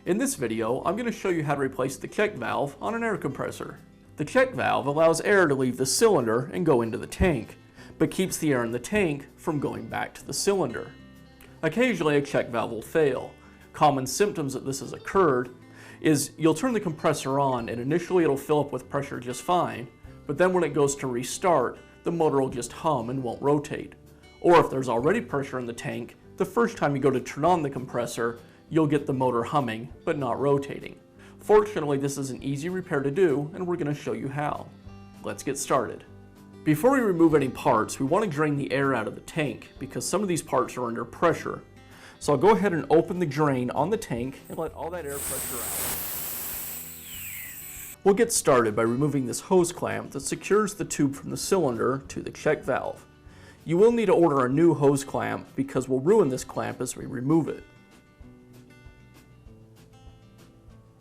In this video, I'm going to show you how to replace the check valve on an air compressor. The check valve allows air to leave the cylinder and go into the tank, but keeps the air in the tank from going back to the cylinder. Occasionally, a check valve will fail. Common symptoms that this has occurred is you'll turn the compressor on and initially it'll fill up with pressure just fine, but then when it goes to restart, the motor will just hum and won't rotate. Or if there's already pressure in the tank, the first time you go to turn on the compressor, you'll get the motor humming, but not rotating. Fortunately, this is an easy repair to do, and we're going to show you how. Let's get started. Before we remove any parts, we want to drain the air out of the tank, because some of these parts are under pressure. So I'll go ahead and open the drain on the tank and let all that air pressure out. We'll get started by removing this hose clamp that secures the tube from the cylinder to the check valve. You will need to order a new hose clamp because we'll ruin this clamp as we remove it.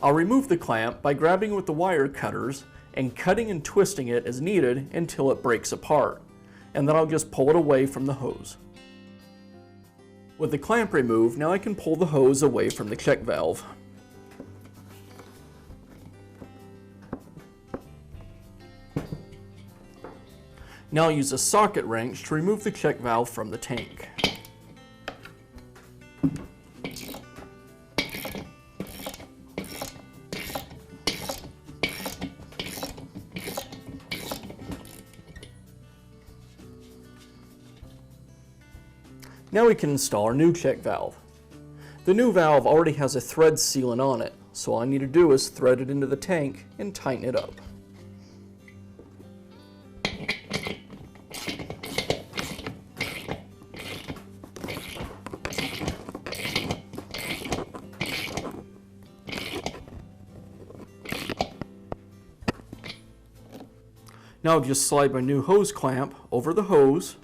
I'll remove the clamp by grabbing with the wire cutters and cutting and twisting it as needed until it breaks apart, and then I'll just pull it away from the hose. With the clamp removed, now I can pull the hose away from the check valve. Now I'll use a socket wrench to remove the check valve from the tank. Now we can install our new check valve. The new valve already has a thread sealant on it, so all I need to do is thread it into the tank and tighten it up. Now I'll just slide my new hose clamp over the hose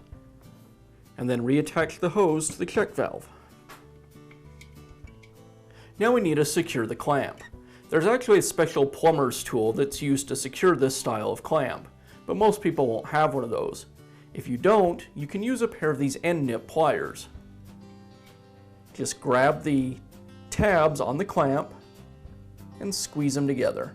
and then reattach the hose to the check valve. Now we need to secure the clamp. There's actually a special plumber's tool that's used to secure this style of clamp, but most people won't have one of those. If you don't, you can use a pair of these end nip pliers. Just grab the tabs on the clamp and squeeze them together.